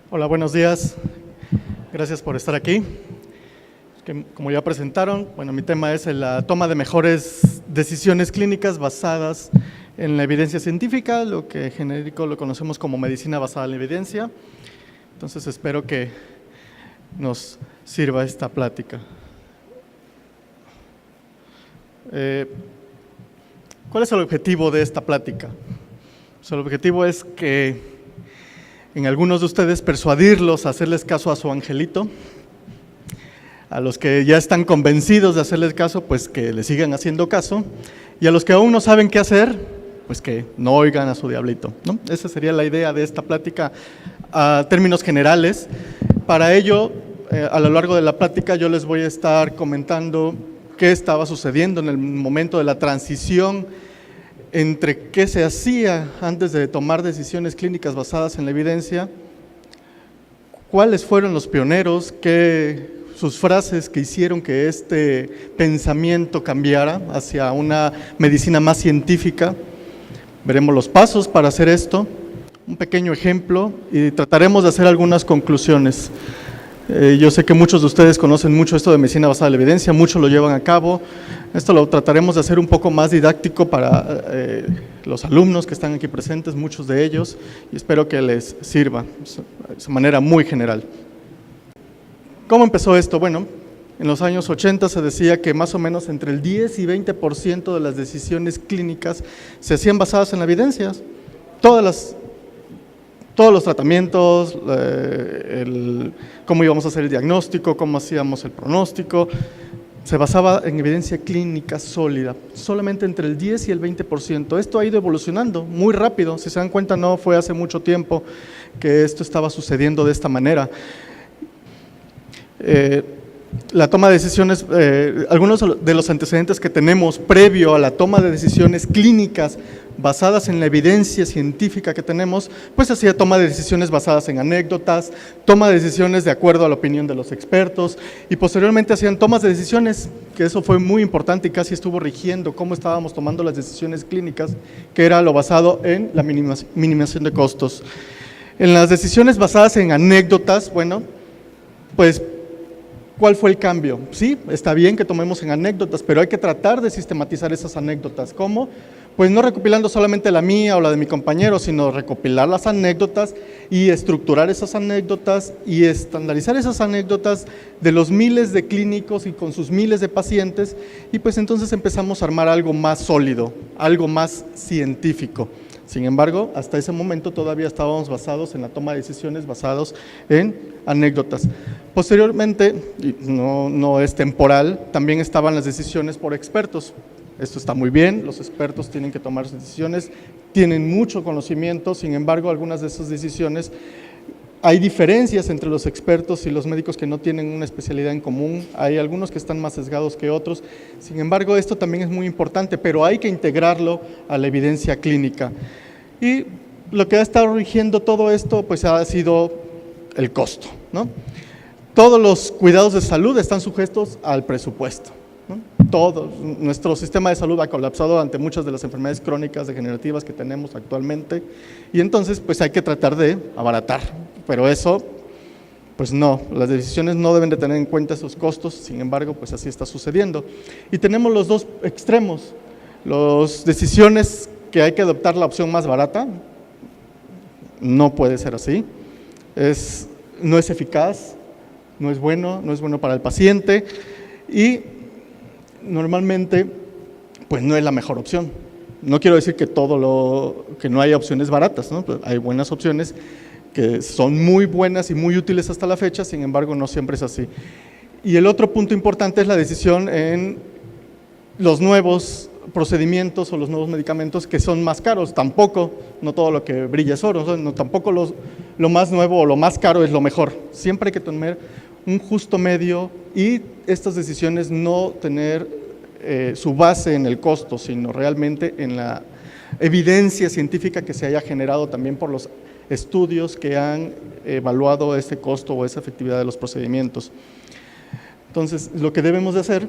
Hola, buenos días. Gracias por estar aquí. Como ya presentaron, mi tema es la toma de mejores decisiones clínicas basadas en la evidencia científica, lo que en genérico lo conocemos como medicina basada en la evidencia. Entonces espero que nos sirva esta plática. ¿Cuál es el objetivo de esta plática? Pues el objetivo es que en algunos de ustedes persuadirlos a hacerles caso a su angelito. A los que ya están convencidos de hacerles caso, pues que le sigan haciendo caso. Y a los que aún no saben qué hacer, pues que no oigan a su diablito, ¿no? Esa sería la idea de esta plática a términos generales. Para ello, a lo largo de la plática yo les voy a estar comentando qué estaba sucediendo en el momento de la transición entre qué se hacía antes de tomar decisiones clínicas basadas en la evidencia, cuáles fueron los pioneros, sus frases que hicieron que este pensamiento cambiara hacia una medicina más científica. Veremos los pasos para hacer esto, un pequeño ejemplo y trataremos de hacer algunas conclusiones. Yo sé que muchos de ustedes conocen mucho esto de medicina basada en la evidencia, muchos lo llevan a cabo. Esto lo trataremos de hacer un poco más didáctico para los alumnos que están aquí presentes, muchos de ellos, y espero que les sirva de manera muy general. ¿Cómo empezó esto? Bueno, en los años 80 se decía que más o menos entre el 10 y 20% de las decisiones clínicas se hacían basadas en la evidencia. Todos los tratamientos, cómo íbamos a hacer el diagnóstico, cómo hacíamos el pronóstico, se basaba en evidencia clínica sólida, solamente entre el 10 y el 20%. Esto ha ido evolucionando muy rápido, si se dan cuenta no fue hace mucho tiempo que esto estaba sucediendo de esta manera. La toma de decisiones, algunos de los antecedentes que tenemos previo a la toma de decisiones clínicas basadas en la evidencia científica que tenemos, pues hacía toma de decisiones basadas en anécdotas, toma de decisiones de acuerdo a la opinión de los expertos y posteriormente hacían tomas de decisiones, que eso fue muy importante y casi estuvo rigiendo cómo estábamos tomando las decisiones clínicas, que era lo basado en la minimización de costos. En las decisiones basadas en anécdotas, bueno, pues ¿cuál fue el cambio? Sí, está bien que tomemos en anécdotas, pero hay que tratar de sistematizar esas anécdotas. ¿Cómo? Pues no recopilando solamente la mía o la de mi compañero, sino recopilar las anécdotas y estructurar esas anécdotas y estandarizar esas anécdotas de los miles de clínicos y con sus miles de pacientes, y pues entonces empezamos a armar algo más sólido, algo más científico. Sin embargo, hasta ese momento todavía estábamos basados en la toma de decisiones basados en anécdotas. Posteriormente, y no es temporal, también estaban las decisiones por expertos. Esto está muy bien, los expertos tienen que tomar sus decisiones, tienen mucho conocimiento, sin embargo, algunas de esas decisiones, hay diferencias entre los expertos y los médicos que no tienen una especialidad en común, hay algunos que están más sesgados que otros, sin embargo, esto también es muy importante, pero hay que integrarlo a la evidencia clínica. Y lo que ha estado rigiendo todo esto, pues ha sido el costo, ¿no? Todos los cuidados de salud están sujetos al presupuesto, ¿no? Todo nuestro sistema de salud ha colapsado ante muchas de las enfermedades crónicas degenerativas que tenemos actualmente y entonces pues hay que tratar de abaratar, pero eso pues no, las decisiones no deben de tener en cuenta esos costos, sin embargo pues así está sucediendo. Y tenemos los dos extremos, las decisiones que hay que adoptar la opción más barata, no puede ser así, no es eficaz, no es bueno para el paciente y normalmente pues no es la mejor opción. No quiero decir que que no haya opciones baratas, ¿no? Pues hay buenas opciones que son muy buenas y muy útiles hasta la fecha, sin embargo no siempre es así. Y el otro punto importante es la decisión en los nuevos procedimientos o los nuevos medicamentos que son más caros. Tampoco, no todo lo que brilla es oro, no, tampoco lo más nuevo o lo más caro es lo mejor. Siempre hay que tener un justo medio y estas decisiones no tener su base en el costo, sino realmente en la evidencia científica que se haya generado también por los estudios que han evaluado ese costo o esa efectividad de los procedimientos. Entonces, lo que debemos de hacer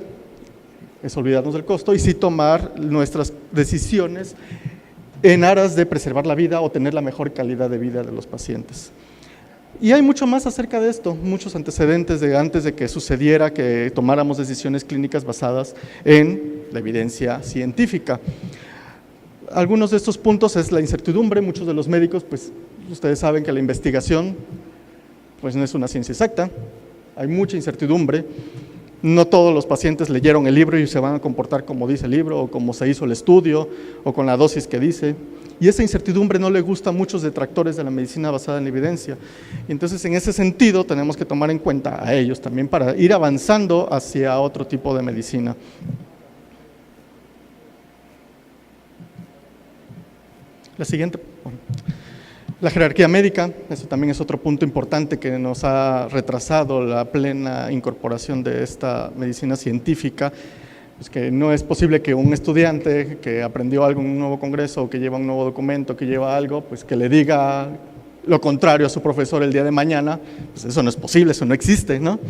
es olvidarnos del costo y sí tomar nuestras decisiones en aras de preservar la vida o tener la mejor calidad de vida de los pacientes. Y hay mucho más acerca de esto, muchos antecedentes de antes de que sucediera que tomáramos decisiones clínicas basadas en la evidencia científica. Algunos de estos puntos es la incertidumbre. Muchos de los médicos, pues ustedes saben que la investigación pues no es una ciencia exacta, hay mucha incertidumbre. No todos los pacientes leyeron el libro y se van a comportar como dice el libro o como se hizo el estudio o con la dosis que dice. Y esa incertidumbre no le gusta a muchos detractores de la medicina basada en la evidencia. Y entonces, en ese sentido, tenemos que tomar en cuenta a ellos también para ir avanzando hacia otro tipo de medicina. La siguiente, la jerarquía médica, eso también es otro punto importante que nos ha retrasado la plena incorporación de esta medicina científica. Es que no es posible que un estudiante que aprendió algo en un nuevo congreso, o que lleva un nuevo documento, que lleva algo, pues que le diga lo contrario a su profesor el día de mañana, pues eso no es posible, eso no existe, ¿no?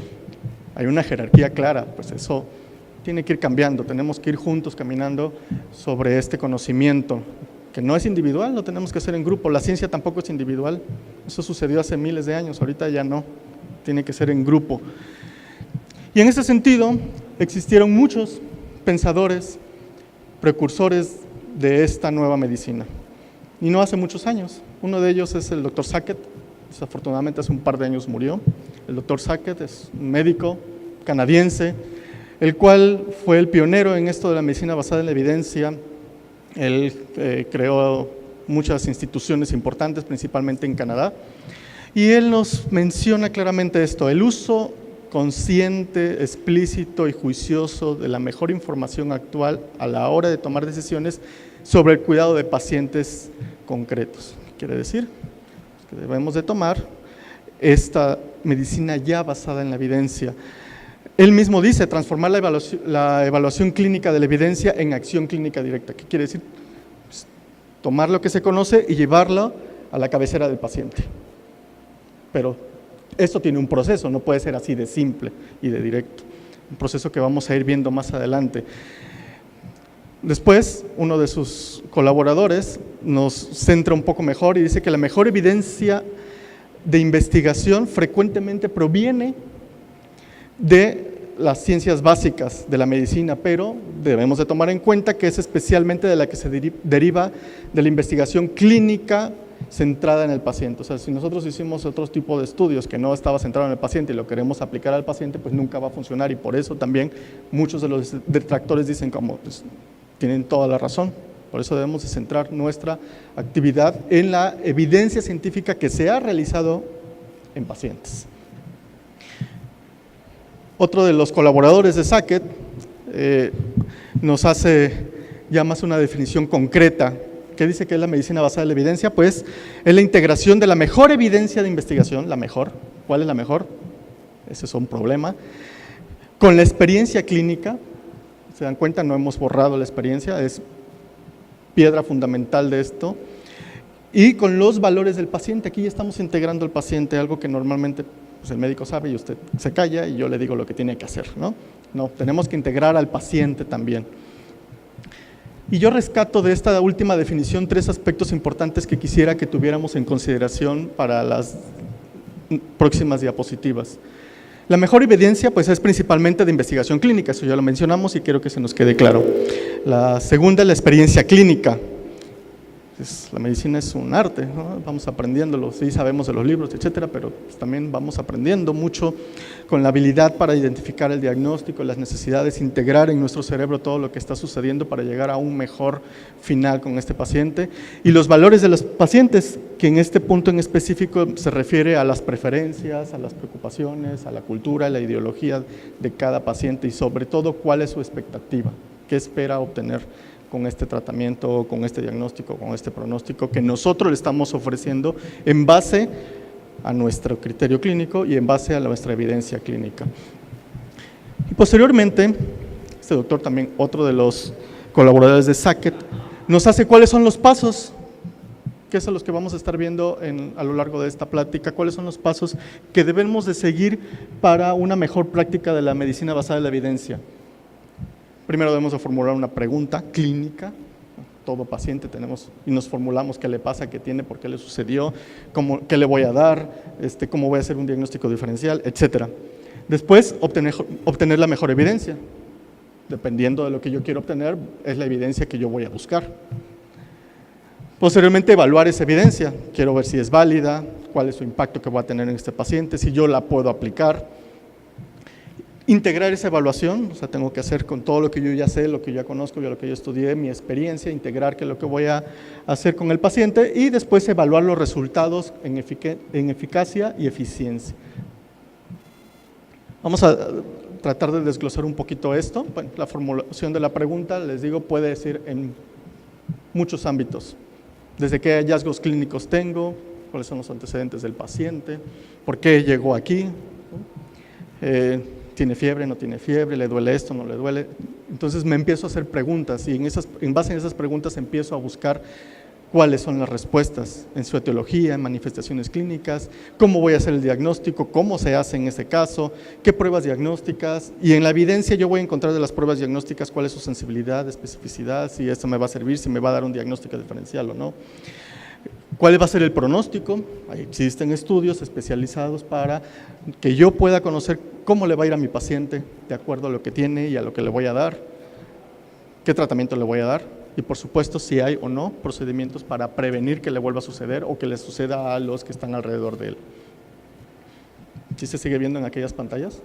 Hay una jerarquía clara, pues eso tiene que ir cambiando, tenemos que ir juntos caminando sobre este conocimiento, que no es individual, lo tenemos que hacer en grupo. La ciencia tampoco es individual, eso sucedió hace miles de años, ahorita ya no, tiene que ser en grupo. Y en ese sentido, existieron muchos pensadores, precursores de esta nueva medicina, y no hace muchos años. Uno de ellos es el doctor Sackett, desafortunadamente hace un par de años murió. El doctor Sackett es un médico canadiense, el cual fue el pionero en esto de la medicina basada en la evidencia. Él creó muchas instituciones importantes, principalmente en Canadá, y él nos menciona claramente esto: el uso consciente, explícito y juicioso de la mejor información actual a la hora de tomar decisiones sobre el cuidado de pacientes concretos. ¿Qué quiere decir? Que debemos de tomar esta medicina ya basada en la evidencia. Él mismo dice, transformar la evaluación clínica de la evidencia en acción clínica directa. ¿Qué quiere decir? Pues, tomar lo que se conoce y llevarlo a la cabecera del paciente. Pero esto tiene un proceso, no puede ser así de simple y de directo. Un proceso que vamos a ir viendo más adelante. Después, uno de sus colaboradores nos centra un poco mejor y dice que la mejor evidencia de investigación frecuentemente proviene de las ciencias básicas de la medicina, pero debemos de tomar en cuenta que es especialmente de la que se deriva de la investigación clínica centrada en el paciente. O sea, si nosotros hicimos otro tipo de estudios que no estaba centrado en el paciente y lo queremos aplicar al paciente, pues nunca va a funcionar, y por eso también muchos de los detractores dicen como, pues, tienen toda la razón. Por eso debemos de centrar nuestra actividad en la evidencia científica que se ha realizado en pacientes. Otro de los colaboradores de Sackett nos hace ya más una definición concreta. ¿Qué dice que es la medicina basada en la evidencia? Pues es la integración de la mejor evidencia de investigación, la mejor. ¿Cuál es la mejor? Ese es un problema. Con la experiencia clínica, se dan cuenta, no hemos borrado la experiencia, es piedra fundamental de esto. Y con los valores del paciente, aquí ya estamos integrando al paciente, algo que normalmente pues el médico sabe y usted se calla y yo le digo lo que tiene que hacer, ¿no? No, tenemos que integrar al paciente también. Y yo rescato de esta última definición 3 aspectos importantes que quisiera que tuviéramos en consideración para las próximas diapositivas. La mejor evidencia pues es principalmente de investigación clínica, eso ya lo mencionamos y quiero que se nos quede claro. La segunda es la experiencia clínica. La medicina es un arte, ¿no? Vamos aprendiéndolo, sí sabemos de los libros, etcétera, pero pues también vamos aprendiendo mucho con la habilidad para identificar el diagnóstico, las necesidades, integrar en nuestro cerebro todo lo que está sucediendo para llegar a un mejor final con este paciente. Y los valores de los pacientes, que en este punto en específico se refiere a las preferencias, a las preocupaciones, a la cultura, a la ideología de cada paciente y sobre todo cuál es su expectativa, qué espera obtener con este tratamiento, con este diagnóstico, con este pronóstico que nosotros le estamos ofreciendo en base a nuestro criterio clínico y en base a nuestra evidencia clínica. Y posteriormente, este doctor también, otro de los colaboradores de Sackett, nos hace cuáles son los pasos, que son los que vamos a estar viendo a lo largo de esta plática, cuáles son los pasos que debemos de seguir para una mejor práctica de la medicina basada en la evidencia. Primero debemos de formular una pregunta clínica, todo paciente tenemos y nos formulamos qué le pasa, qué tiene, por qué le sucedió, qué le voy a dar, cómo voy a hacer un diagnóstico diferencial, etc. Después, obtener la mejor evidencia. Dependiendo de lo que yo quiero obtener, es la evidencia que yo voy a buscar. Posteriormente, evaluar esa evidencia. Quiero ver si es válida, cuál es su impacto que va a tener en este paciente, si yo la puedo aplicar. Integrar esa evaluación, o sea, tengo que hacer con todo lo que yo ya sé, lo que yo ya conozco, lo que yo estudié, mi experiencia, integrar qué es lo que voy a hacer con el paciente y después evaluar los resultados en eficacia y eficiencia. Vamos a tratar de desglosar un poquito esto. Bueno, la formulación de la pregunta, les digo, puede decir en muchos ámbitos. Desde qué hallazgos clínicos tengo, cuáles son los antecedentes del paciente, por qué llegó aquí, ¿tiene fiebre, no tiene fiebre, le duele esto, no le duele? Entonces me empiezo a hacer preguntas y en base a esas preguntas empiezo a buscar cuáles son las respuestas en su etiología, en manifestaciones clínicas, cómo voy a hacer el diagnóstico, cómo se hace en ese caso, qué pruebas diagnósticas, y en la evidencia yo voy a encontrar de las pruebas diagnósticas cuál es su sensibilidad, especificidad, si esto me va a servir, si me va a dar un diagnóstico diferencial o no. ¿Cuál va a ser el pronóstico? Existen estudios especializados para que yo pueda conocer cómo le va a ir a mi paciente de acuerdo a lo que tiene y a lo que le voy a dar, qué tratamiento le voy a dar y por supuesto si hay o no procedimientos para prevenir que le vuelva a suceder o que le suceda a los que están alrededor de él. ¿Sí se sigue viendo en aquellas pantallas?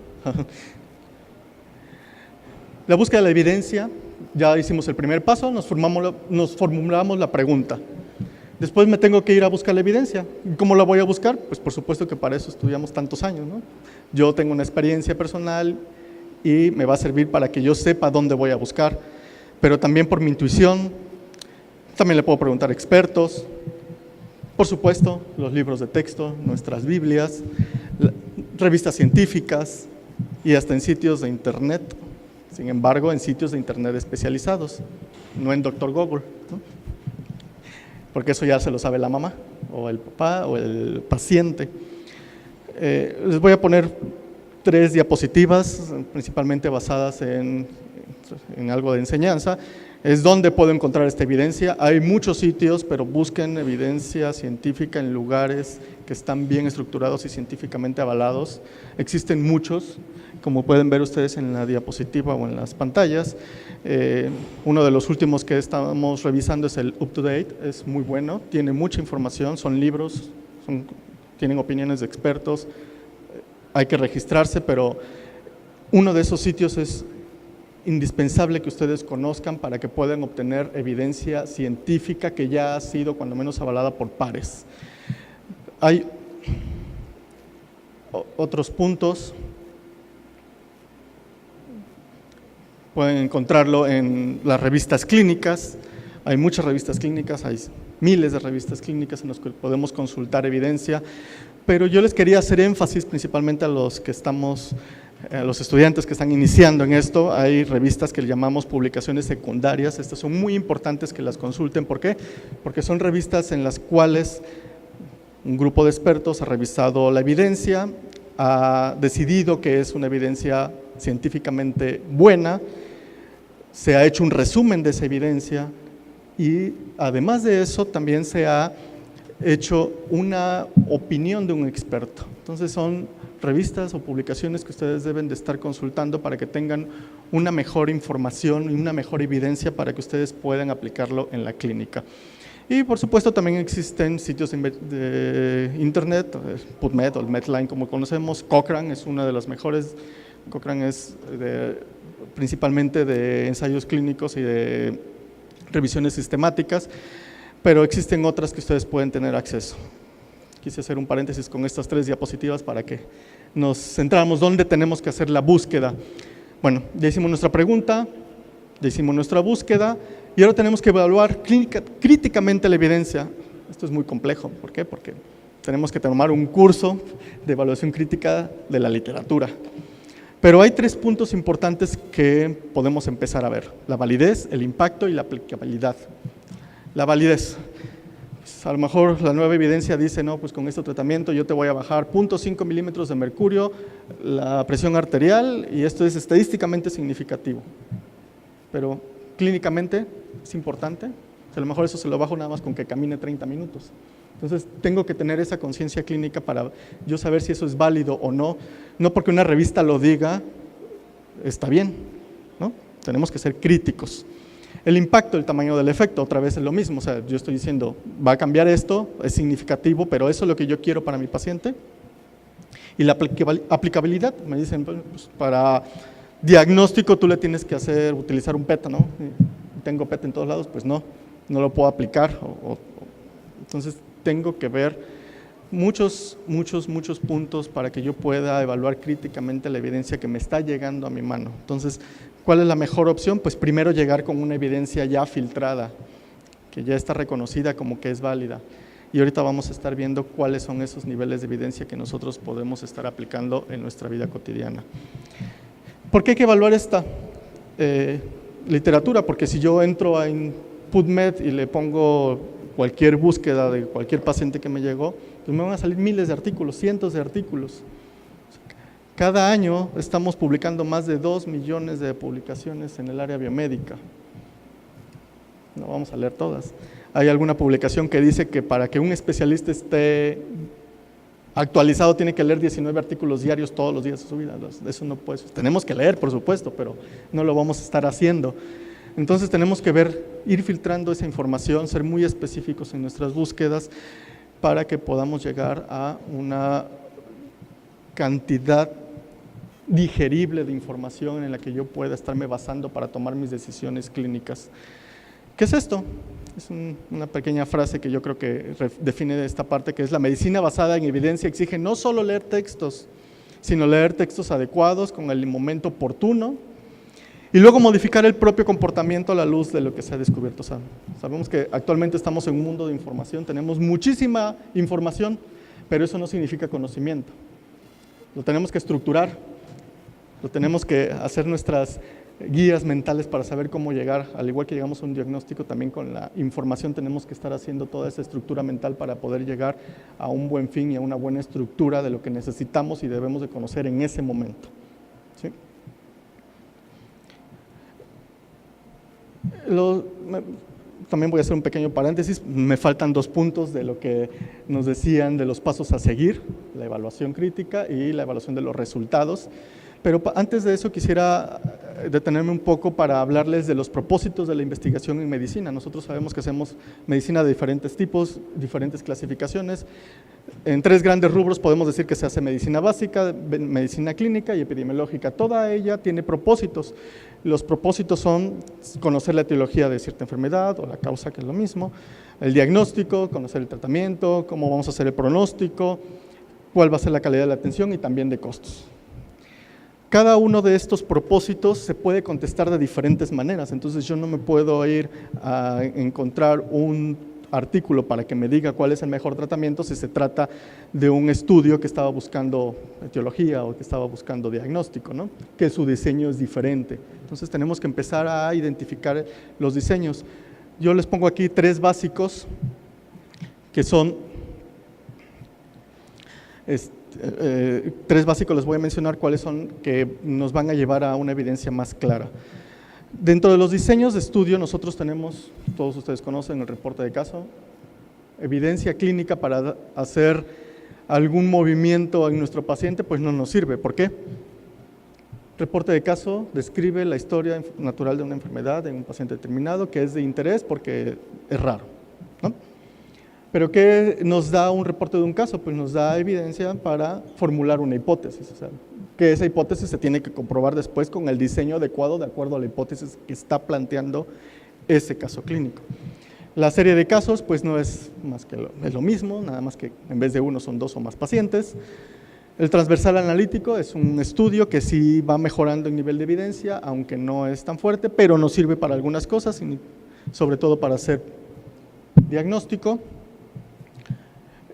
La búsqueda de la evidencia, ya hicimos el primer paso, nos formulamos la pregunta. Después me tengo que ir a buscar la evidencia. ¿Cómo la voy a buscar? Pues por supuesto que para eso estudiamos tantos años, ¿no? Yo tengo una experiencia personal y me va a servir para que yo sepa dónde voy a buscar, pero también por mi intuición, también le puedo preguntar a expertos, por supuesto, los libros de texto, nuestras Biblias, revistas científicas y hasta en sitios de internet, sin embargo, en sitios de internet especializados, no en Dr. Google, ¿no? Porque eso ya se lo sabe la mamá, o el papá, o el paciente. Les voy a poner 3 diapositivas, principalmente basadas en algo de enseñanza. Es donde puedo encontrar esta evidencia. Hay muchos sitios, pero busquen evidencia científica en lugares que están bien estructurados y científicamente avalados. Existen muchos, como pueden ver ustedes en la diapositiva o en las pantallas. Uno de los últimos que estamos revisando es el UpToDate, es muy bueno, tiene mucha información, son libros, tienen opiniones de expertos, hay que registrarse, pero uno de esos sitios es indispensable que ustedes conozcan para que puedan obtener evidencia científica que ya ha sido cuando menos avalada por pares. Hay otros puntos. Pueden encontrarlo en las revistas clínicas, hay muchas revistas clínicas, hay miles de revistas clínicas en las que podemos consultar evidencia, pero yo les quería hacer énfasis principalmente a los que estamos, a los estudiantes que están iniciando en esto. Hay revistas que le llamamos publicaciones secundarias, estas son muy importantes que las consulten. ¿Por qué? Porque son revistas en las cuales un grupo de expertos ha revisado la evidencia, ha decidido que es una evidencia científicamente buena, se ha hecho un resumen de esa evidencia y además de eso también se ha hecho una opinión de un experto. Entonces son revistas o publicaciones que ustedes deben de estar consultando para que tengan una mejor información y una mejor evidencia para que ustedes puedan aplicarlo en la clínica. Y por supuesto también existen sitios de internet, PubMed o el Medline como conocemos. Cochrane es una de las mejores. Cochrane es principalmente de ensayos clínicos y de revisiones sistemáticas, pero existen otras que ustedes pueden tener acceso. Quise hacer un paréntesis con estas 3 diapositivas para que nos centráramos dónde tenemos que hacer la búsqueda. Bueno, ya hicimos nuestra pregunta, ya hicimos nuestra búsqueda y ahora tenemos que evaluar críticamente la evidencia. Esto es muy complejo, ¿por qué? Porque tenemos que tomar un curso de evaluación crítica de la literatura. Pero hay 3 puntos importantes que podemos empezar a ver: la validez, el impacto y la aplicabilidad. La validez. Pues a lo mejor la nueva evidencia dice, no, pues con este tratamiento yo te voy a bajar 0.5 milímetros de mercurio, la presión arterial, y esto es estadísticamente significativo. Pero clínicamente es importante. a lo mejor eso se lo bajo nada más con que camine 30 minutos. Entonces, tengo que tener esa conciencia clínica para yo saber si eso es válido o no. No porque una revista lo diga, está bien, ¿no? Tenemos que ser críticos. El impacto, el tamaño del efecto, otra vez es lo mismo. O sea, yo estoy diciendo, va a cambiar esto, es significativo, pero eso es lo que yo quiero para mi paciente. Y la aplicabilidad, me dicen, pues, para diagnóstico tú le tienes que utilizar un PET, ¿no? Tengo PET en todos lados, pues no lo puedo aplicar. Entonces, tengo que ver muchos puntos para que yo pueda evaluar críticamente la evidencia que me está llegando a mi mano. Entonces, ¿cuál es la mejor opción? Pues primero llegar con una evidencia ya filtrada, que ya está reconocida como que es válida. Y ahorita vamos a estar viendo cuáles son esos niveles de evidencia que nosotros podemos estar aplicando en nuestra vida cotidiana. ¿Por qué hay que evaluar esta literatura? Porque si yo entro en PubMed y le pongo cualquier búsqueda de cualquier paciente que me llegó, pues me van a salir miles de artículos, cientos de artículos. Cada año estamos publicando más de 2 millones de publicaciones en el área biomédica. No vamos a leer todas. Hay alguna publicación que dice que para que un especialista esté actualizado tiene que leer 19 artículos diarios todos los días de su vida. Eso no puede. Tenemos que leer, por supuesto, pero no lo vamos a estar haciendo. Entonces tenemos que ir filtrando esa información, ser muy específicos en nuestras búsquedas para que podamos llegar a una cantidad digerible de información en la que yo pueda estarme basando para tomar mis decisiones clínicas. ¿Qué es esto? Es una pequeña frase que yo creo que define esta parte, que es: la medicina basada en evidencia exige no solo leer textos, sino leer textos adecuados con el momento oportuno, y luego modificar el propio comportamiento a la luz de lo que se ha descubierto. Sabemos que actualmente estamos en un mundo de información, tenemos muchísima información, pero eso no significa conocimiento. Lo tenemos que estructurar, lo tenemos que hacer nuestras guías mentales para saber cómo llegar, al igual que llegamos a un diagnóstico, también con la información tenemos que estar haciendo toda esa estructura mental para poder llegar a un buen fin y a una buena estructura de lo que necesitamos y debemos de conocer en ese momento. ¿Sí? También voy a hacer un pequeño paréntesis, me faltan 2 puntos de lo que nos decían de los pasos a seguir, la evaluación crítica y la evaluación de los resultados. Pero antes de eso quisiera detenerme un poco para hablarles de los propósitos de la investigación en medicina. Nosotros sabemos que hacemos medicina de diferentes tipos, diferentes clasificaciones. En 3 grandes rubros podemos decir que se hace medicina básica, medicina clínica y epidemiológica. Toda ella tiene propósitos. Los propósitos son conocer la etiología de cierta enfermedad o la causa, que es lo mismo, el diagnóstico, conocer el tratamiento, cómo vamos a hacer el pronóstico, cuál va a ser la calidad de la atención y también de costos. Cada uno de estos propósitos se puede contestar de diferentes maneras, entonces yo no me puedo ir a encontrar un artículo para que me diga cuál es el mejor tratamiento si se trata de un estudio que estaba buscando etiología o que estaba buscando diagnóstico, ¿no? Que su diseño es diferente. Entonces tenemos que empezar a identificar los diseños. Yo les pongo aquí 3 básicos que son 3 básicos, les voy a mencionar cuáles son, que nos van a llevar a una evidencia más clara. Dentro de los diseños de estudio nosotros tenemos, todos ustedes conocen el reporte de caso, evidencia clínica para hacer algún movimiento en nuestro paciente, pues no nos sirve. ¿Por qué? Reporte de caso describe la historia natural de una enfermedad en un paciente determinado que es de interés porque es raro, ¿no? Pero ¿qué nos da un reporte de un caso? Pues nos da evidencia para formular una hipótesis, o sea, que esa hipótesis se tiene que comprobar después con el diseño adecuado de acuerdo a la hipótesis que está planteando ese caso clínico. La serie de casos pues no es más que es lo mismo, nada más que en vez de uno son 2 o más pacientes. El transversal analítico es un estudio que sí va mejorando el nivel de evidencia, aunque no es tan fuerte, pero nos sirve para algunas cosas, sobre todo para hacer diagnóstico.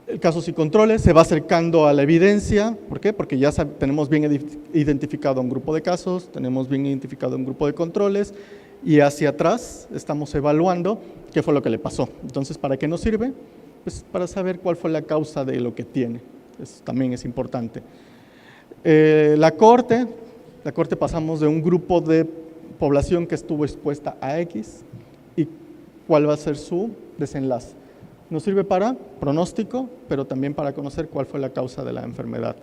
El casos y controles se va acercando a la evidencia. ¿Por qué? Porque ya tenemos bien identificado un grupo de casos, tenemos bien identificado un grupo de controles y hacia atrás estamos evaluando qué fue lo que le pasó. Entonces, ¿para qué nos sirve? Pues para saber cuál fue la causa de lo que tiene. Eso también es importante. La cohorte pasamos de un grupo de población que estuvo expuesta a X y cuál va a ser su desenlace. Nos sirve para pronóstico, pero también para conocer cuál fue la causa de la enfermedad.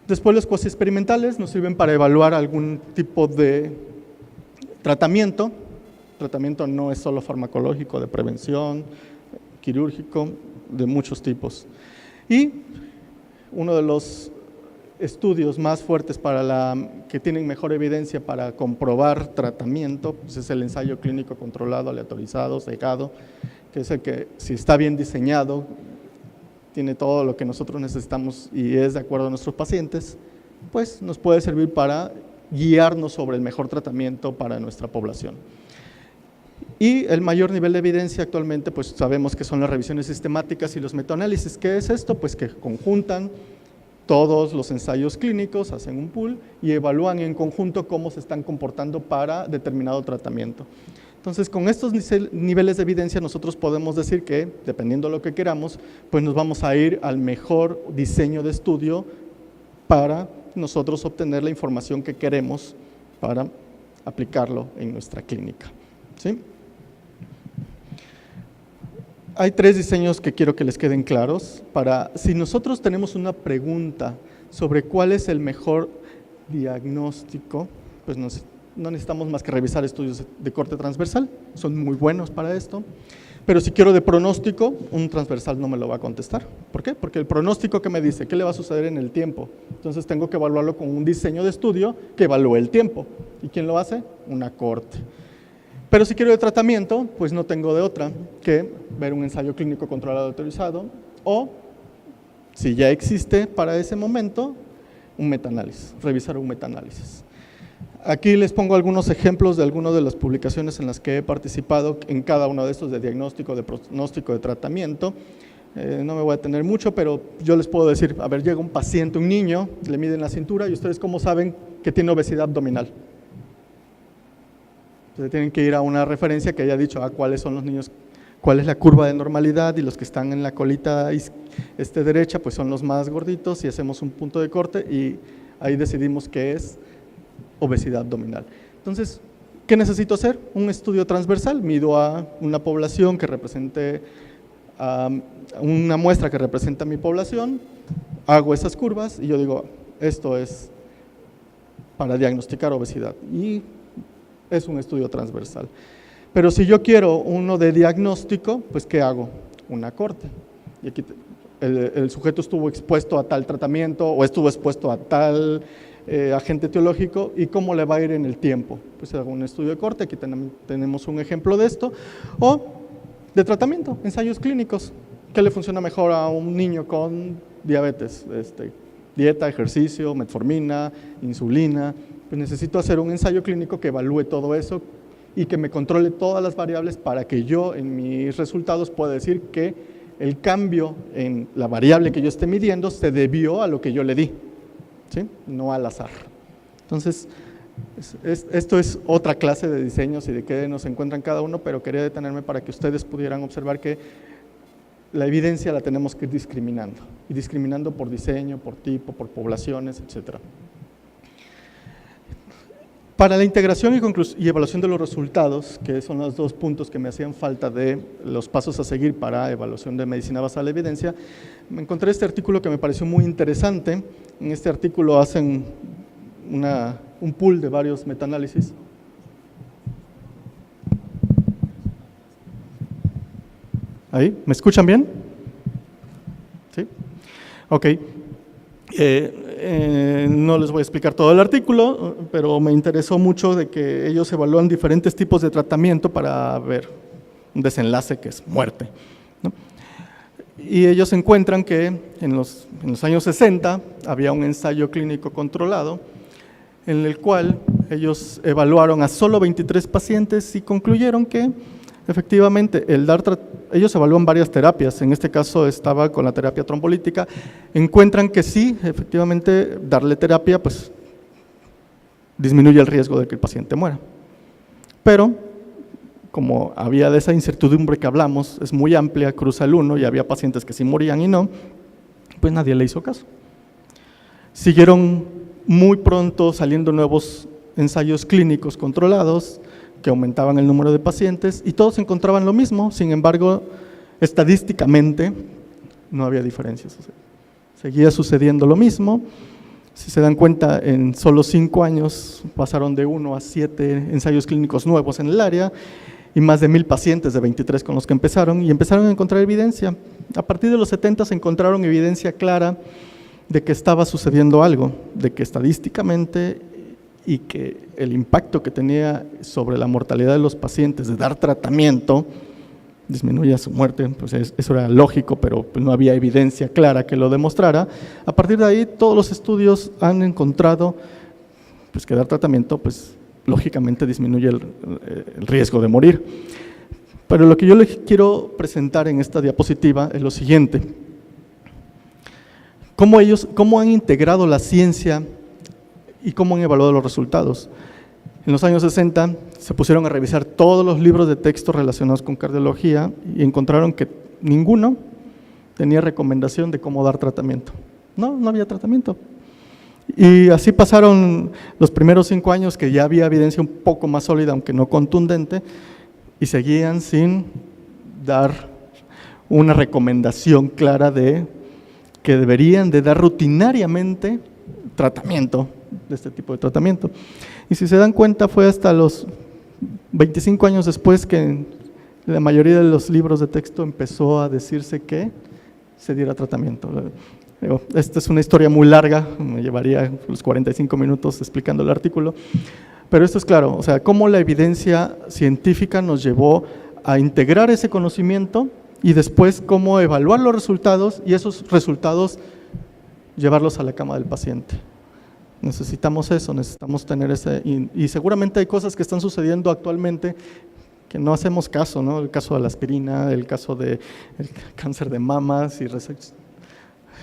Después los cuasi experimentales nos sirven para evaluar algún tipo de tratamiento. Tratamiento no es solo farmacológico, de prevención, quirúrgico, de muchos tipos. Y uno de los estudios más fuertes que tienen mejor evidencia para comprobar tratamiento, pues es el ensayo clínico controlado, aleatorizado, cegado, que es el que, si está bien diseñado, tiene todo lo que nosotros necesitamos y es de acuerdo a nuestros pacientes, pues nos puede servir para guiarnos sobre el mejor tratamiento para nuestra población. Y el mayor nivel de evidencia actualmente, pues sabemos que son las revisiones sistemáticas y los metaanálisis. ¿Qué es esto? Pues que conjuntan todos los ensayos clínicos, hacen un pool y evalúan en conjunto cómo se están comportando para determinado tratamiento. Entonces, con estos niveles de evidencia nosotros podemos decir que, dependiendo de lo que queramos, pues nos vamos a ir al mejor diseño de estudio para nosotros obtener la información que queremos para aplicarlo en nuestra clínica. ¿Sí? Hay 3 diseños que quiero que les queden claros. Si nosotros tenemos una pregunta sobre cuál es el mejor diagnóstico, pues no necesitamos más que revisar estudios de corte transversal, son muy buenos para esto. Pero si quiero de pronóstico, un transversal no me lo va a contestar. ¿Por qué? Porque el pronóstico que me dice qué le va a suceder en el tiempo. Entonces tengo que evaluarlo con un diseño de estudio que evalúe el tiempo. ¿Y quién lo hace? Una corte. Pero si quiero de tratamiento, pues no tengo de otra que ver un ensayo clínico controlado autorizado o, si ya existe para ese momento, un metaanálisis, revisar un metaanálisis. Aquí les pongo algunos ejemplos de algunas de las publicaciones en las que he participado en cada uno de estos de diagnóstico, de pronóstico, de tratamiento. No me voy a detener mucho, pero yo les puedo decir, a ver, llega un paciente, un niño, le miden la cintura y ustedes ¿cómo saben que tiene obesidad abdominal? Entonces tienen que ir a una referencia que haya dicho cuáles son los niños, cuál es la curva de normalidad y los que están en la colita derecha pues son los más gorditos y hacemos un punto de corte y ahí decidimos qué es obesidad abdominal. Entonces, ¿qué necesito hacer? Un estudio transversal, mido a una población que represente, una muestra que representa a mi población, hago esas curvas y yo digo, esto es para diagnosticar obesidad y es un estudio transversal. Pero si yo quiero uno de diagnóstico, pues ¿qué hago? Una corte. Y aquí el sujeto estuvo expuesto a tal tratamiento o estuvo expuesto a tal agente etiológico y cómo le va a ir en el tiempo. Pues hago un estudio de corte, aquí tenemos un ejemplo de esto, o de tratamiento, ensayos clínicos. ¿Qué le funciona mejor a un niño con diabetes? Dieta, ejercicio, metformina, insulina. Pues necesito hacer un ensayo clínico que evalúe todo eso y que me controle todas las variables para que yo en mis resultados pueda decir que el cambio en la variable que yo esté midiendo se debió a lo que yo le di. ¿Sí? No al azar. Entonces, esto es otra clase de diseños y de qué nos encuentran cada uno, pero quería detenerme para que ustedes pudieran observar que la evidencia la tenemos que ir discriminando, y discriminando por diseño, por tipo, por poblaciones, etc. Para la integración y evaluación de los resultados, que son los 2 puntos que me hacían falta de los pasos a seguir para evaluación de medicina basada en la evidencia, me encontré este artículo que me pareció muy interesante. En este artículo hacen un pool de varios metaanálisis. ¿Ahí? ¿Me escuchan bien? ¿Sí? Ok. No les voy a explicar todo el artículo, pero me interesó mucho de que ellos evalúan diferentes tipos de tratamiento para ver un desenlace que es muerte, ¿no? Y ellos encuentran que en los años 60 había un ensayo clínico controlado en el cual ellos evaluaron a solo 23 pacientes y concluyeron que efectivamente ellos evalúan varias terapias, en este caso estaba con la terapia trombolítica, encuentran que sí, efectivamente darle terapia pues disminuye el riesgo de que el paciente muera. Pero como había de esa incertidumbre que hablamos, es muy amplia, cruza el 1 y había pacientes que sí morían y no, pues nadie le hizo caso. Siguieron muy pronto saliendo nuevos ensayos clínicos controlados que aumentaban el número de pacientes y todos encontraban lo mismo. Sin embargo, estadísticamente no había diferencias. O sea, seguía sucediendo lo mismo. Si se dan cuenta, en solo 5 años pasaron de 1 a 7 ensayos clínicos nuevos en el área y más de 1000 pacientes de 23 con los que empezaron, y empezaron a encontrar evidencia. A partir de los 70 se encontraron evidencia clara de que estaba sucediendo algo, de que estadísticamente y que el impacto que tenía sobre la mortalidad de los pacientes de dar tratamiento disminuye su muerte. Pues eso era lógico, pero pues no había evidencia clara que lo demostrara. A partir de ahí, todos los estudios han encontrado pues, que dar tratamiento, pues, lógicamente disminuye el riesgo de morir. Pero lo que yo les quiero presentar en esta diapositiva es lo siguiente: cómo han integrado la ciencia y cómo han evaluado los resultados. En los años 60 se pusieron a revisar todos los libros de texto relacionados con cardiología y encontraron que ninguno tenía recomendación de cómo dar tratamiento. No había tratamiento. Y así pasaron los primeros 5 años, que ya había evidencia un poco más sólida, aunque no contundente, y seguían sin dar una recomendación clara de que deberían de dar rutinariamente tratamiento, de este tipo de tratamiento. Y si se dan cuenta, fue hasta los 25 años después que en la mayoría de los libros de texto empezó a decirse que se diera tratamiento. Esta es una historia muy larga, me llevaría los 45 minutos explicando el artículo, pero esto es claro, o sea, cómo la evidencia científica nos llevó a integrar ese conocimiento y después cómo evaluar los resultados y esos resultados llevarlos a la cama del paciente. Necesitamos eso, necesitamos tener ese, y seguramente hay cosas que están sucediendo actualmente que no hacemos caso, ¿no? El caso de la aspirina, el caso del cáncer de mamas, y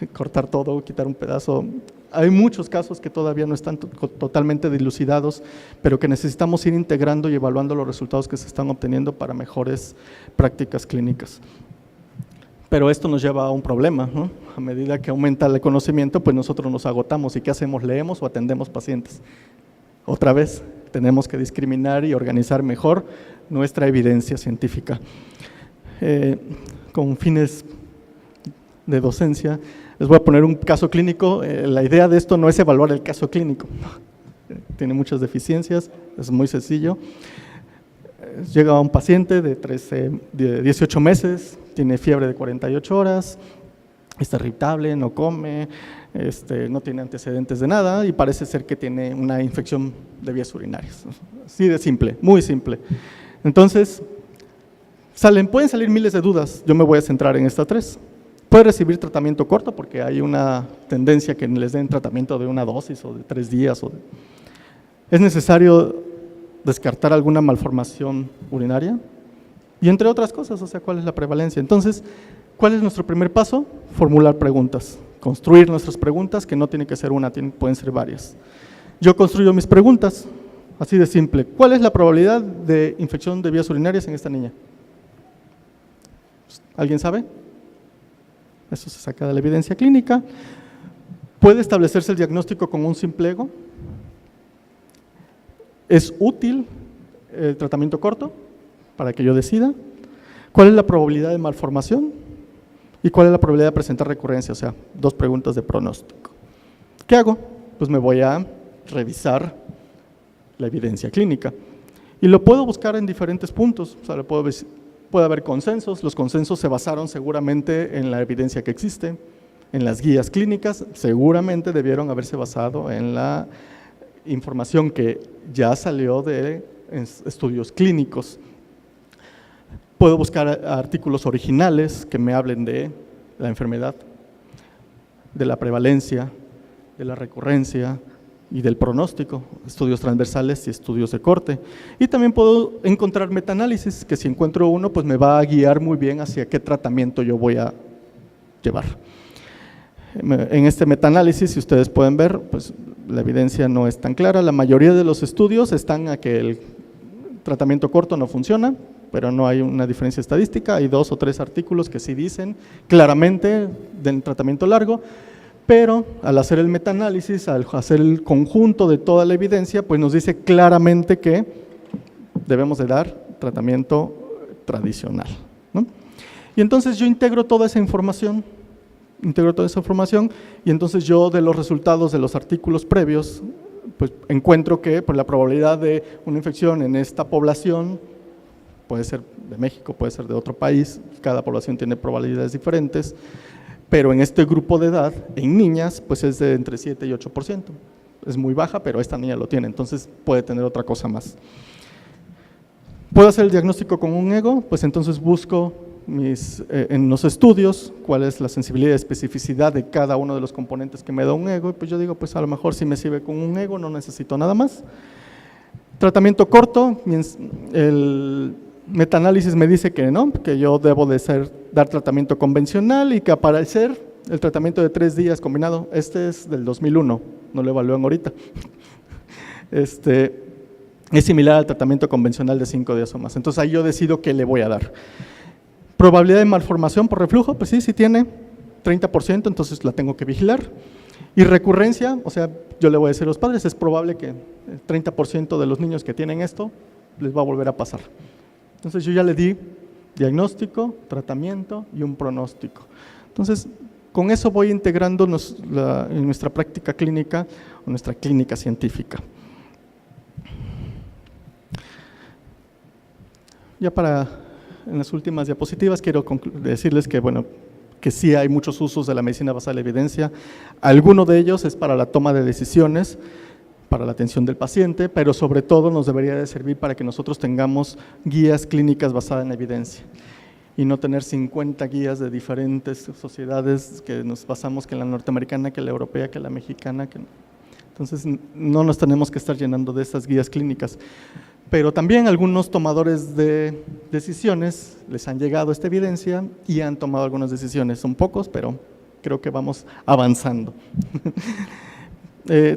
cortar todo, quitar un pedazo. Hay muchos casos que todavía no están totalmente dilucidados, pero que necesitamos ir integrando y evaluando los resultados que se están obteniendo para mejores prácticas clínicas. Pero esto nos lleva a un problema, ¿no? A medida que aumenta el conocimiento, pues nosotros nos agotamos. ¿Y qué hacemos? ¿Leemos o atendemos pacientes? Otra vez, tenemos que discriminar y organizar mejor nuestra evidencia científica. Con fines de docencia, les voy a poner un caso clínico. La idea de esto no es evaluar el caso clínico. Tiene muchas deficiencias, es muy sencillo. Llega un paciente de 18 meses, tiene fiebre de 48 horas, está irritable, no come, no tiene antecedentes de nada y parece ser que tiene una infección de vías urinarias. Así de simple, muy simple. Entonces, pueden salir miles de dudas, yo me voy a centrar en estas 3. Puede recibir tratamiento corto porque hay una tendencia que les den tratamiento de una dosis o de 3 días. Es necesario descartar alguna malformación urinaria y entre otras cosas, o sea, ¿cuál es la prevalencia? Entonces, ¿cuál es nuestro primer paso? Formular preguntas, construir nuestras preguntas, que no tiene que ser una, pueden ser varias. Yo construyo mis preguntas, así de simple. ¿Cuál es la probabilidad de infección de vías urinarias en esta niña? ¿Alguien sabe? Eso se saca de la evidencia clínica. ¿Puede establecerse el diagnóstico con un simple ego? ¿Es útil el tratamiento corto para que yo decida? ¿Cuál es la probabilidad de malformación? ¿Y cuál es la probabilidad de presentar recurrencia? O sea, 2 preguntas de pronóstico. ¿Qué hago? Pues me voy a revisar la evidencia clínica. Y lo puedo buscar en diferentes puntos. O sea, puede haber consensos. Los consensos se basaron seguramente en la evidencia que existe. En las guías clínicas seguramente debieron haberse basado en la información que ya salió de estudios clínicos. Puedo buscar artículos originales que me hablen de la enfermedad, de la prevalencia, de la recurrencia y del pronóstico, estudios transversales y estudios de corte. Y también puedo encontrar metaanálisis, que si encuentro uno, pues me va a guiar muy bien hacia qué tratamiento yo voy a llevar. En este metaanálisis, si ustedes pueden ver, pues la evidencia no es tan clara. La mayoría de los estudios están a que el tratamiento corto no funciona, pero no hay una diferencia estadística. Hay 2 o 3 artículos que sí dicen claramente del tratamiento largo, pero al hacer el metaanálisis, al hacer el conjunto de toda la evidencia, pues nos dice claramente que debemos de dar tratamiento tradicional, ¿no? Y entonces yo integro toda esa información, y entonces yo de los resultados de los artículos previos, pues encuentro que la probabilidad de una infección en esta población, puede ser de México, puede ser de otro país, cada población tiene probabilidades diferentes, pero en este grupo de edad, en niñas, pues es de entre 7 y 8%. Es muy baja, pero esta niña lo tiene, entonces puede tener otra cosa más. ¿Puedo hacer el diagnóstico con un ego? Pues entonces busco en los estudios cuál es la sensibilidad y especificidad de cada uno de los componentes que me da un ego, y pues yo digo, pues a lo mejor si me sirve con un ego, no necesito nada más. Tratamiento corto, el metaanálisis me dice que no, que yo debo de dar tratamiento convencional y que al parecer el tratamiento de 3 días combinado, este es del 2001, no lo evalúan ahorita, es similar al tratamiento convencional de 5 días o más. Entonces ahí yo decido qué le voy a dar. Probabilidad de malformación por reflujo, pues sí tiene 30%, entonces la tengo que vigilar. Y recurrencia, o sea, yo le voy a decir a los padres, es probable que el 30% de los niños que tienen esto les va a volver a pasar. Entonces yo ya le di diagnóstico, tratamiento y un pronóstico. Entonces, con eso voy integrando en nuestra práctica clínica o nuestra clínica científica. Ya en las últimas diapositivas quiero decirles que, bueno, que sí hay muchos usos de la medicina basada en la evidencia. Alguno de ellos es para la toma de decisiones, para la atención del paciente, pero sobre todo nos debería de servir para que nosotros tengamos guías clínicas basadas en la evidencia y no tener 50 guías de diferentes sociedades que nos basamos, que la norteamericana, que la europea, que la mexicana. Entonces no nos tenemos que estar llenando de estas guías clínicas. Pero también algunos tomadores de decisiones les han llegado esta evidencia y han tomado algunas decisiones. Son pocos, pero creo que vamos avanzando.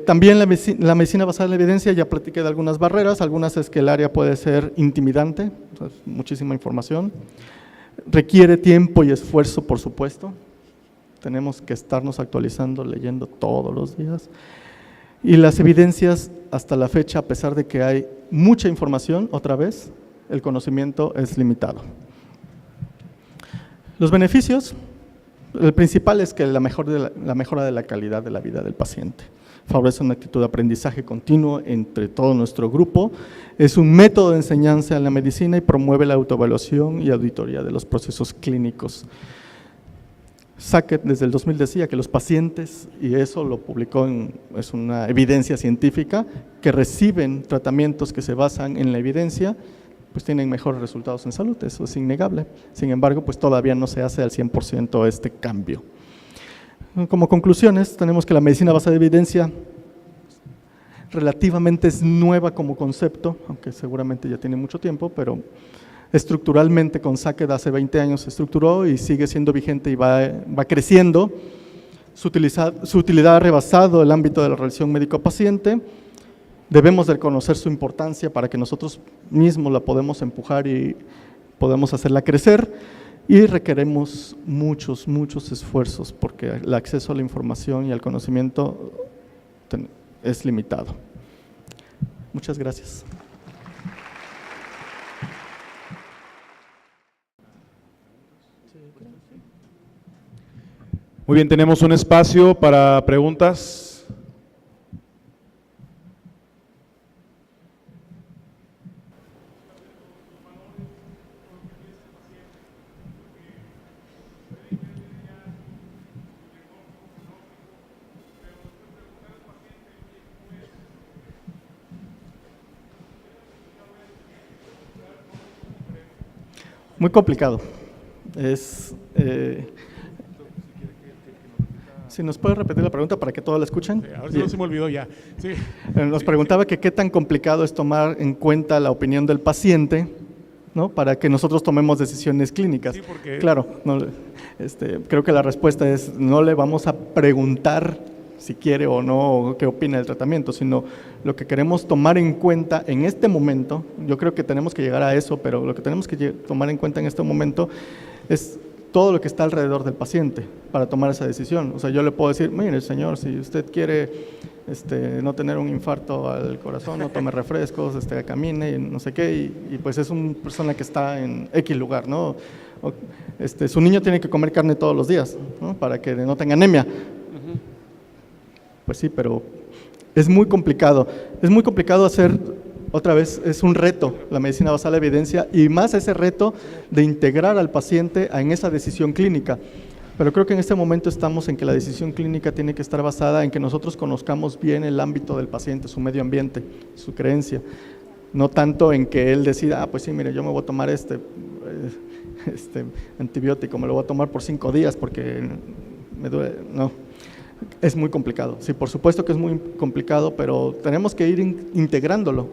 También la medicina basada en la evidencia, ya platiqué de algunas barreras. Algunas es que el área puede ser intimidante, o sea, muchísima información. Requiere tiempo y esfuerzo, por supuesto. Tenemos que estarnos actualizando, leyendo todos los días. Y las evidencias hasta la fecha, a pesar de que hay mucha información, otra vez, el conocimiento es limitado. Los beneficios, el principal es que la mejora de la calidad de la vida del paciente. Favorece una actitud de aprendizaje continuo entre todo nuestro grupo, es un método de enseñanza en la medicina y promueve la autoevaluación y auditoría de los procesos clínicos. Sackett desde el 2000 decía que los pacientes, y eso lo publicó, es una evidencia científica, que reciben tratamientos que se basan en la evidencia, pues tienen mejores resultados en salud, eso es innegable. Sin embargo, pues todavía no se hace al 100% este cambio. Como conclusiones, tenemos que la medicina basada en evidencia relativamente es nueva como concepto, aunque seguramente ya tiene mucho tiempo, pero estructuralmente con Sackett hace 20 años se estructuró y sigue siendo vigente y va creciendo. Su utilidad ha rebasado el ámbito de la relación médico-paciente. Debemos de conocer su importancia para que nosotros mismos la podamos empujar y podamos hacerla crecer, y requeremos muchos esfuerzos porque el acceso a la información y al conocimiento es limitado. Muchas gracias. Muy bien, tenemos un espacio para preguntas. Muy complicado. Si nos puede repetir la pregunta para que todos la escuchen. A ver si no se me olvidó ya. Sí. Nos preguntaba que qué tan complicado es tomar en cuenta la opinión del paciente, ¿no?, para que nosotros tomemos decisiones clínicas. Sí, porque... Claro, creo que la respuesta es no le vamos a preguntar si quiere o no, o qué opina del tratamiento, sino lo que queremos tomar en cuenta en este momento. Yo creo que tenemos que llegar a eso, pero lo que tenemos que tomar en cuenta en este momento es todo lo que está alrededor del paciente para tomar esa decisión. O sea, yo le puedo decir, mire, señor, si usted quiere no tener un infarto al corazón, no tome refrescos, camine, no sé qué, y pues es una persona que está en X lugar, ¿no? Su niño tiene que comer carne todos los días, ¿no? Para que no tenga anemia. Pues sí, pero es muy complicado hacer, otra vez, es un reto la medicina basada en la evidencia, y más ese reto de integrar al paciente en esa decisión clínica. Pero creo que en este momento estamos en que la decisión clínica tiene que estar basada en que nosotros conozcamos bien el ámbito del paciente, su medio ambiente, su creencia. No tanto en que él decida, pues sí, mire, yo me voy a tomar este antibiótico, me lo voy a tomar por 5 días porque me duele. No, es muy complicado. Sí, por supuesto que es muy complicado, pero tenemos que ir integrándolo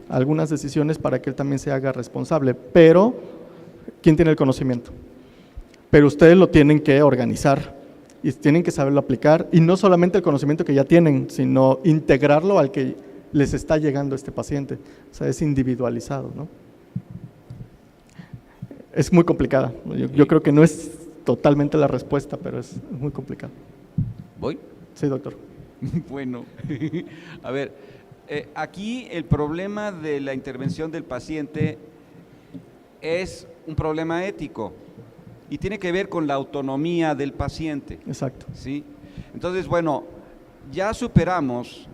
a algunas decisiones para que él también se haga responsable. Pero, ¿quién tiene el conocimiento? Pero ustedes lo tienen que organizar y tienen que saberlo aplicar, y no solamente el conocimiento que ya tienen, sino integrarlo al que les está llegando este paciente. O sea, es individualizado, ¿no? Es muy complicada. Yo creo que no es totalmente la respuesta, pero es muy complicado. ¿Voy? Sí, doctor. Bueno, a ver, aquí el problema de la intervención del paciente es un problema ético. Y tiene que ver con la autonomía del paciente. Exacto. ¿Sí? Entonces, bueno, ya superamos,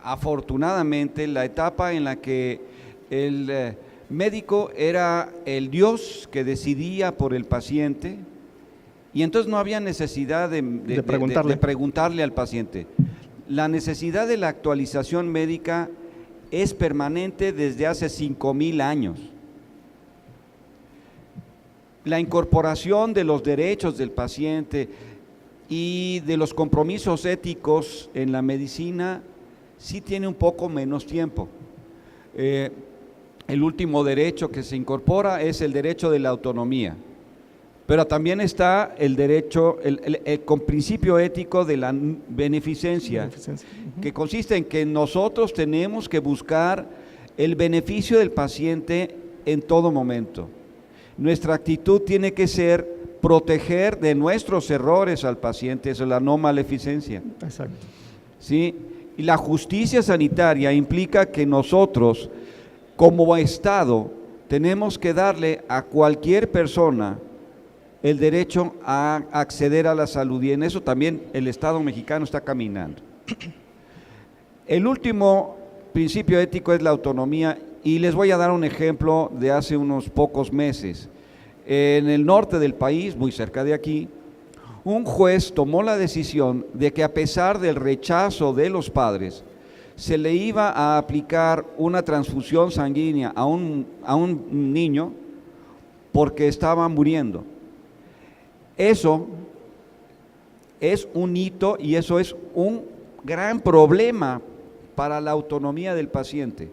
afortunadamente, la etapa en la que el médico era el Dios que decidía por el paciente, y entonces no había necesidad de preguntarle al paciente. La necesidad de la actualización médica es permanente desde hace 5,000 años. La incorporación de los derechos del paciente y de los compromisos éticos en la medicina sí tiene un poco menos tiempo. El último derecho que se incorpora es el derecho de la autonomía, pero también está el derecho, con principio ético de la beneficencia, que consiste en que nosotros tenemos que buscar el beneficio del paciente en todo momento. Nuestra actitud tiene que ser proteger de nuestros errores al paciente, eso es la no maleficencia. Exacto. ¿Sí? Y la justicia sanitaria implica que nosotros, como Estado, tenemos que darle a cualquier persona el derecho a acceder a la salud, y en eso también el Estado mexicano está caminando. El último principio ético es la autonomía. Y les voy a dar un ejemplo de hace unos pocos meses. En el norte del país, muy cerca de aquí, un juez tomó la decisión de que, a pesar del rechazo de los padres, se le iba a aplicar una transfusión sanguínea a un niño porque estaba muriendo. Eso es un hito y eso es un gran problema para la autonomía del paciente,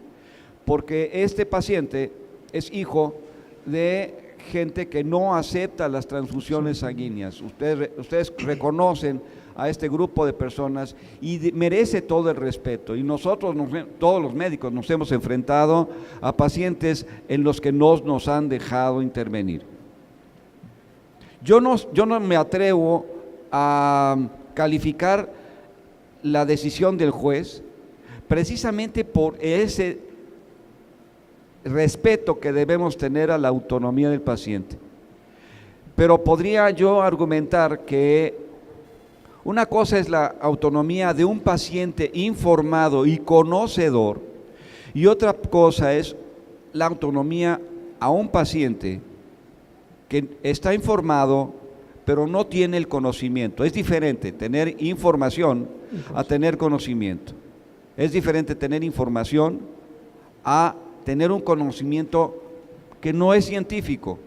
porque este paciente es hijo de gente que no acepta las transfusiones sanguíneas. Ustedes reconocen a este grupo de personas y merece todo el respeto. Y nosotros, todos los médicos, nos hemos enfrentado a pacientes en los que no nos han dejado intervenir. Yo no me atrevo a calificar la decisión del juez precisamente por ese respeto que debemos tener a la autonomía del paciente. Pero podría yo argumentar que una cosa es la autonomía de un paciente informado y conocedor, y otra cosa es la autonomía a un paciente que está informado pero no tiene el conocimiento. Es diferente tener información a tener conocimiento. Es diferente tener información a tener un conocimiento que no es científico.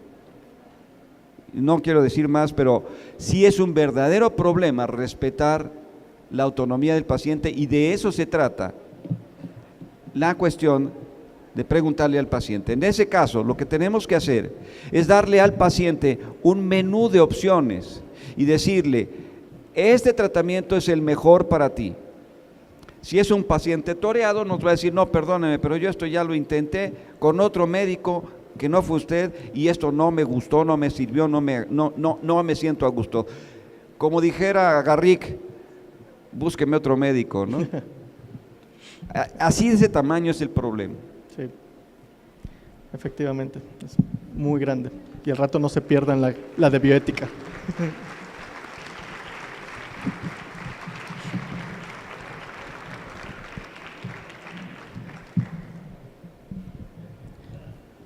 No quiero decir más, pero sí es un verdadero problema respetar la autonomía del paciente, y de eso se trata la cuestión de preguntarle al paciente. En ese caso, lo que tenemos que hacer es darle al paciente un menú de opciones y decirle: este tratamiento es el mejor para ti. Si es un paciente toreado, nos va a decir: no, perdóneme, pero yo esto ya lo intenté con otro médico que no fue usted, y esto no me gustó, no me sirvió, no me siento a gusto. Como dijera Garrick, búsqueme otro médico, ¿no? Así de ese tamaño es el problema. Sí, efectivamente, es muy grande. Y al rato no se pierdan la de bioética.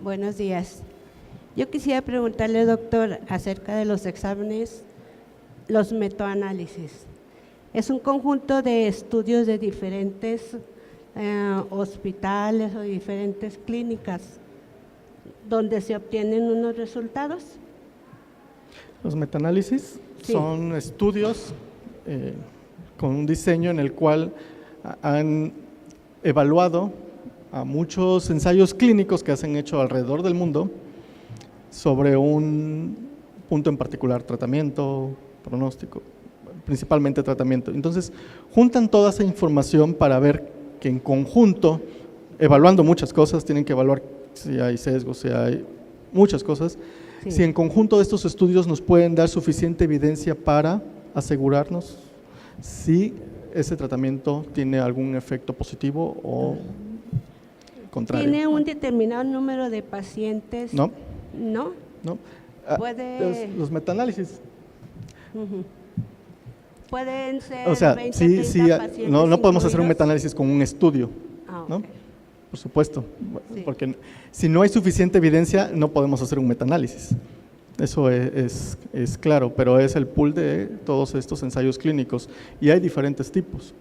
Buenos días. Yo quisiera preguntarle, doctor, acerca de los exámenes, los metaanálisis. Es un conjunto de estudios de diferentes hospitales o diferentes clínicas donde se obtienen unos resultados. Los metaanálisis Sí. son estudios con un diseño en el cual han evaluado a muchos ensayos clínicos que se han hecho alrededor del mundo sobre un punto en particular, tratamiento, pronóstico, principalmente tratamiento. Entonces, juntan toda esa información para ver que en conjunto, evaluando muchas cosas, tienen que evaluar si hay sesgos, si hay muchas cosas, Sí. si en conjunto de estos estudios nos pueden dar suficiente evidencia para asegurarnos si ese tratamiento tiene algún efecto positivo o contrario. ¿Tiene un determinado número de pacientes? No, ¿No? no. Puede- Los metaanálisis. Ujú. Pueden ser O sea, 20, sí, 30 sí, pacientes no podemos hacer un incluidos. metaanálisis con un estudio, Ah, ¿no? ok. Por supuesto, Sí. porque si no hay suficiente evidencia, no podemos hacer un metaanálisis. Eso es claro, pero es el pool de todos estos ensayos clínicos y hay diferentes tipos,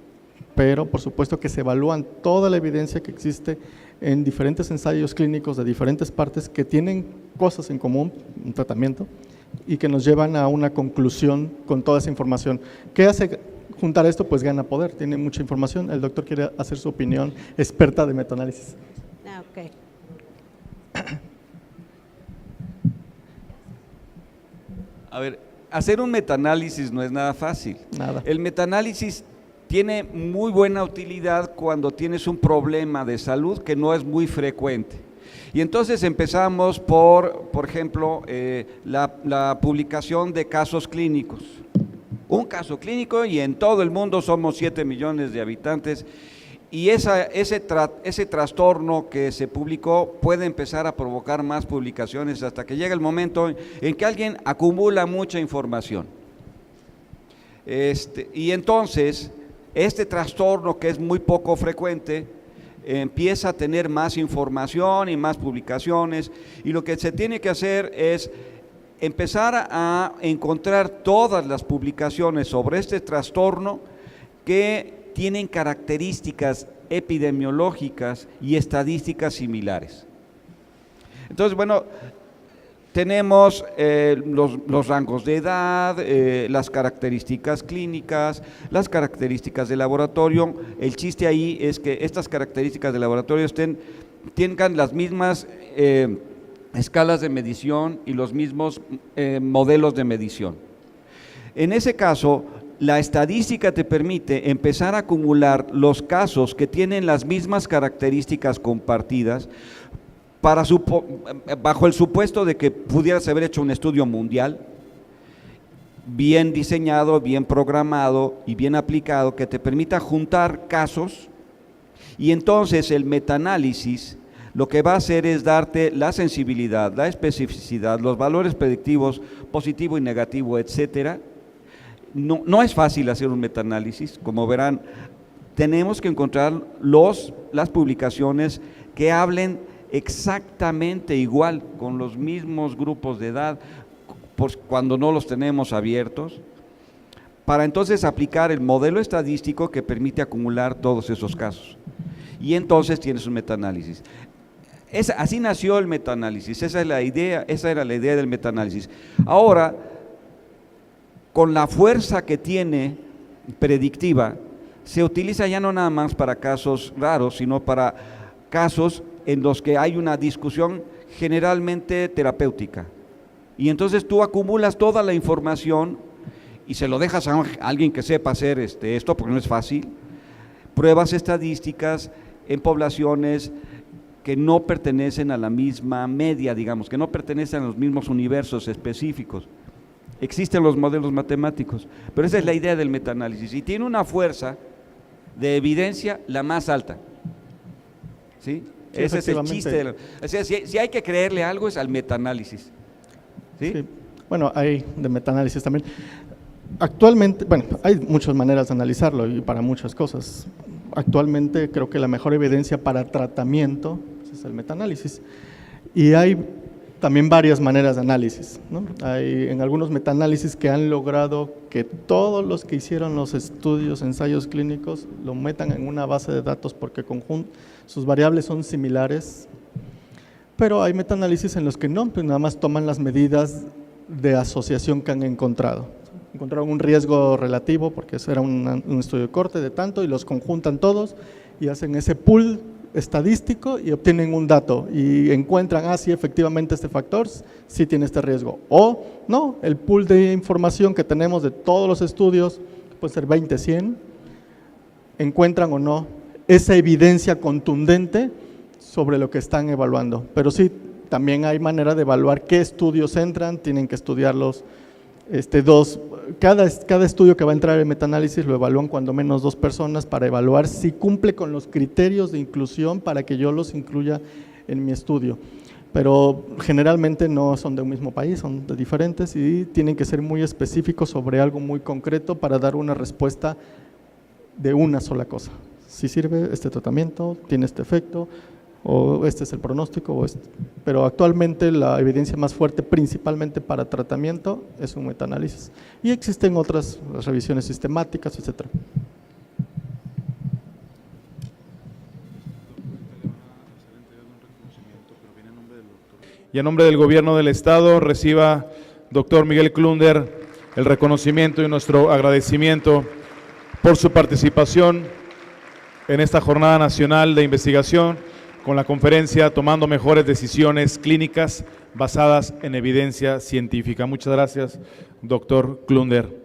pero por supuesto que se evalúan toda la evidencia que existe en diferentes ensayos clínicos de diferentes partes que tienen cosas en común, un tratamiento, y que nos llevan a una conclusión con toda esa información. ¿Qué hace juntar esto? Pues gana poder, tiene mucha información. El doctor quiere hacer su opinión experta de metaanálisis. Ah, ok. A ver, hacer un metaanálisis no es nada fácil. Nada. El metaanálisis tiene muy buena utilidad cuando tienes un problema de salud que no es muy frecuente. Y entonces empezamos por ejemplo, la publicación de casos clínicos. Un caso clínico y en todo el mundo somos 7 millones de habitantes y ese trastorno que se publicó puede empezar a provocar más publicaciones hasta que llega el momento en que alguien acumula mucha información. Y entonces, este trastorno que es muy poco frecuente, empieza a tener más información y más publicaciones y lo que se tiene que hacer es empezar a encontrar todas las publicaciones sobre este trastorno que tienen características epidemiológicas y estadísticas similares. Entonces, bueno, tenemos los rangos de edad, las características clínicas, las características de laboratorio. El chiste ahí es que estas características de laboratorio tengan las mismas escalas de medición y los mismos modelos de medición. En ese caso, la estadística te permite empezar a acumular los casos que tienen las mismas características compartidas bajo el supuesto de que pudieras haber hecho un estudio mundial, bien diseñado, bien programado y bien aplicado, que te permita juntar casos y entonces el metaanálisis lo que va a hacer es darte la sensibilidad, la especificidad, los valores predictivos, positivo y negativo, etcétera. No es fácil hacer un metaanálisis, como verán, tenemos que encontrar las publicaciones que hablen exactamente igual, con los mismos grupos de edad, cuando no los tenemos abiertos, para entonces aplicar el modelo estadístico que permite acumular todos esos casos. Y entonces tienes un metaanálisis. Así nació el metaanálisis, esa era la idea del metaanálisis. Ahora, con la fuerza que tiene predictiva, se utiliza ya no nada más para casos raros, sino para casos en los que hay una discusión generalmente terapéutica. Y entonces tú acumulas toda la información y se lo dejas a alguien que sepa hacer esto, porque no es fácil, pruebas estadísticas en poblaciones que no pertenecen a la misma media, digamos, que no pertenecen a los mismos universos específicos. Existen los modelos matemáticos, pero esa es la idea del metaanálisis y tiene una fuerza de evidencia la más alta. ¿Sí? Sí, Ese es el efectivamente. chiste. O sea, si hay que creerle algo es al metaanálisis. ¿Sí? Sí. Bueno, hay de metaanálisis también. Actualmente, bueno, hay muchas maneras de analizarlo y para muchas cosas. Actualmente creo que la mejor evidencia para tratamiento pues, es el metaanálisis. Y hay también varias maneras de análisis, ¿no? Hay en algunos metaanálisis que han logrado que todos los que hicieron los estudios, ensayos clínicos, lo metan en una base de datos porque sus variables son similares, pero hay metaanálisis en los que no, pues nada más toman las medidas de asociación que han encontrado. Encontraron un riesgo relativo porque ese era un estudio de corte de tanto y los conjuntan todos y hacen ese pool estadístico y obtienen un dato y encuentran, sí, efectivamente este factor sí tiene este riesgo, o no, el pool de información que tenemos de todos los estudios, puede ser 20, 100, encuentran o no esa evidencia contundente sobre lo que están evaluando, pero sí, también hay manera de evaluar qué estudios entran, tienen que estudiarlos cada estudio que va a entrar en metaanálisis lo evalúan cuando menos 2 personas para evaluar si cumple con los criterios de inclusión para que yo los incluya en mi estudio. Pero generalmente no son de un mismo país, son de diferentes y tienen que ser muy específicos sobre algo muy concreto para dar una respuesta de una sola cosa. Si sirve este tratamiento, tiene este efecto, o este es el pronóstico, o este. Pero actualmente la evidencia más fuerte principalmente para tratamiento es un metaanálisis y existen otras revisiones sistemáticas, etcétera. Y a nombre del Gobierno del Estado reciba, doctor Miguel Klunder, el reconocimiento y nuestro agradecimiento por su participación en esta Jornada Nacional de Investigación con la conferencia Tomando Mejores Decisiones Clínicas basadas en evidencia científica. Muchas gracias, doctor Klunder.